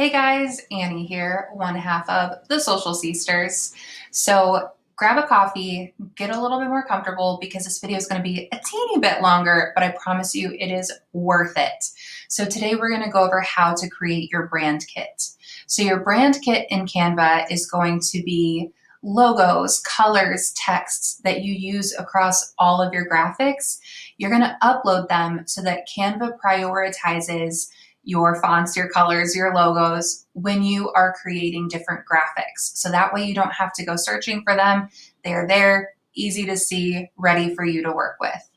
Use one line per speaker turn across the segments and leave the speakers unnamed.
Hey guys, Annie here, one half of the Social Sisters. So grab a coffee, get a little bit more comfortable because this video is going to be a teeny bit longer, but I promise you it is worth it. So today we're going to go over how to create your brand kit. So your brand kit in Canva is going to be logos, colors, texts that you use across all of your graphics. You're going to upload them so that Canva prioritizes your fonts, your colors, your logos when you are creating different graphics. So that way you don't have to go searching for them. They're there, easy to see, ready for you to work with.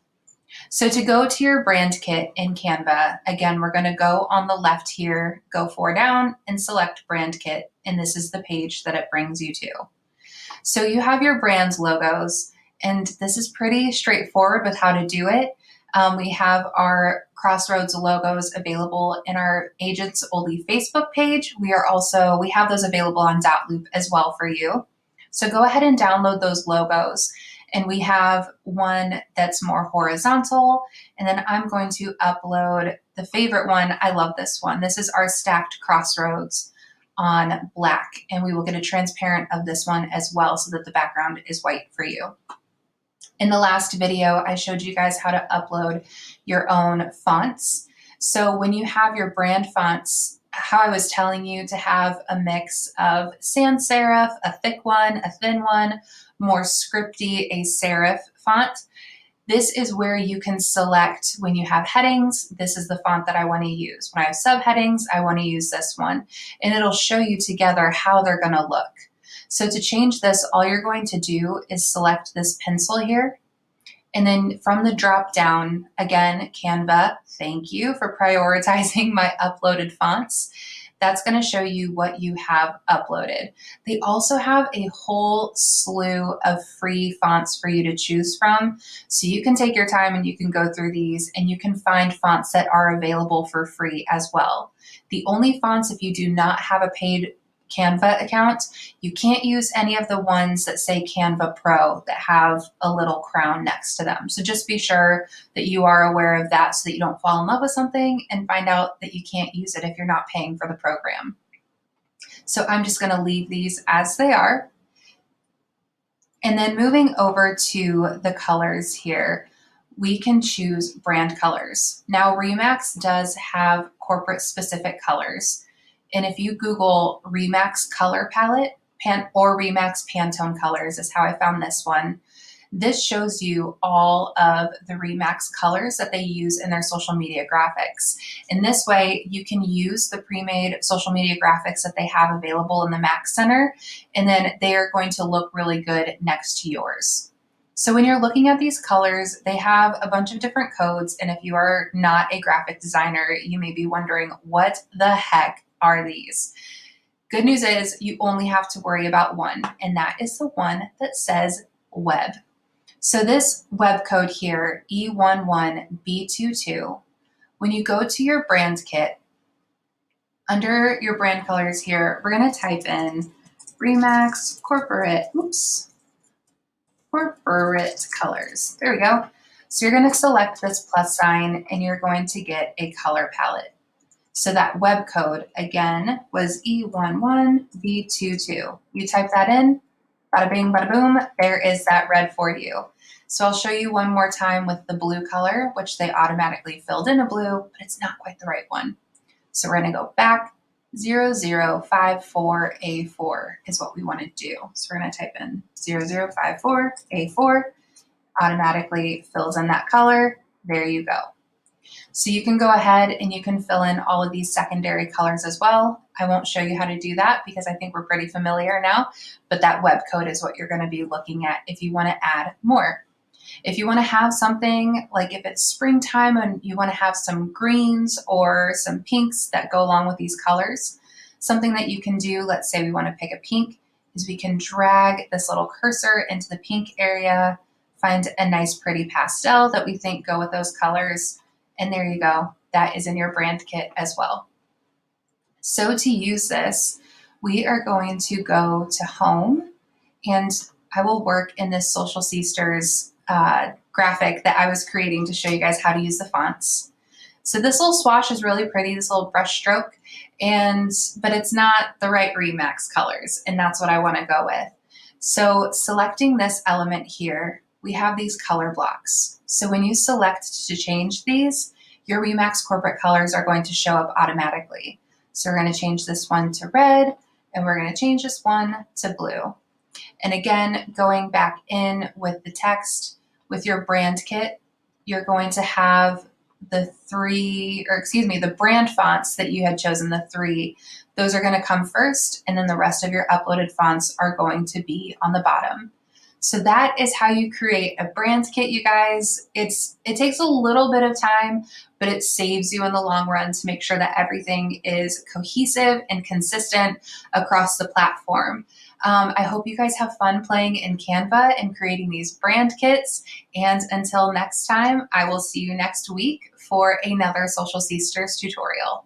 So to go to your brand kit in Canva, again, we're going to go on the left here, go 4 down and select brand kit. And this is the page that it brings you to. So you have your brand's logos, and this is pretty straightforward with how to do it. We have our Crossroads logos available in our Agents Only Facebook page. We have those available on Dotloop as well for you. So go ahead and download those logos. And we have one that's more horizontal. And then I'm going to upload the favorite one. I love this one. This is our stacked Crossroads on black. And we will get a transparent of this one as well so that the background is white for you. In the last video, I showed you guys how to upload your own fonts. So when you have your brand fonts, how I was telling you to have a mix of sans serif, a thick one, a thin one, more scripty, a serif font, this is where you can select when you have headings, this is the font that I want to use. When I have subheadings, I want to use this one. And it'll show you together how they're going to look. So to change this, all you're going to do is select this pencil here. And then from the drop down, again, Canva, thank you for prioritizing my uploaded fonts. That's going to show you what you have uploaded. They also have a whole slew of free fonts for you to choose from. So you can take your time and you can go through these and you can find fonts that are available for free as well. The only fonts, if you do not have a paid Canva account, you can't use any of the ones that say Canva Pro that have a little crown next to them. So just be sure that you are aware of that so that you don't fall in love with something and find out that you can't use it if you're not paying for the program. So I'm just going to leave these as they are. And then moving over to the colors here, we can choose brand colors. Now Remax does have corporate specific colors. And if you Google Remax color palette or Remax Pantone colors is how I found this one. This shows you all of the Remax colors that they use in their social media graphics. In this way, you can use the pre-made social media graphics that they have available in the Max Center, and then they are going to look really good next to yours. So when you're looking at these colors, they have a bunch of different codes. And if you are not a graphic designer, you may be wondering, what the heck are these? Good news is you only have to worry about one, and that is the one that says web. So this web code here, E11B22, when you go to your brand kit, under your brand colors here, we're going to type in Remax corporate colors. There we go. So you're going to select this plus sign and you're going to get a color palette. So that web code, again, was E11B22. You type that in, bada bing, bada boom, there is that red for you. So I'll show you one more time with the blue color, which they automatically filled in a blue, but it's not quite the right one. So we're going to go back, 0054A4 is what we want to do. So we're going to type in 0054A4, automatically fills in that color. There you go. So you can go ahead and you can fill in all of these secondary colors as well. I won't show you how to do that because I think we're pretty familiar now, but that web code is what you're going to be looking at if you want to add more. If you want to have something like if it's springtime and you want to have some greens or some pinks that go along with these colors, something that you can do, let's say we want to pick a pink, is we can drag this little cursor into the pink area, find a nice pretty pastel that we think go with those colors, and there you go. That is in your brand kit as well. So to use this, we are going to go to Home, and I will work in this Social Sisters graphic that I was creating to show you guys how to use the fonts. So this little swash is really pretty, this little brush stroke, but it's not the right Remax colors, and that's what I want to go with. So selecting this element here, we have these color blocks. So when you select to change these, your Remax corporate colors are going to show up automatically. So we're going to change this one to red, and we're going to change this one to blue. And again, going back in with the text, with your brand kit, you're going to have the brand fonts that you had chosen, the three, those are going to come first, and then the rest of your uploaded fonts are going to be on the bottom. So that is how you create a brand kit, you guys. It takes a little bit of time, but it saves you in the long run to make sure that everything is cohesive and consistent across the platform. I hope you guys have fun playing in Canva and creating these brand kits. And until next time, I will see you next week for another Social Seasters tutorial.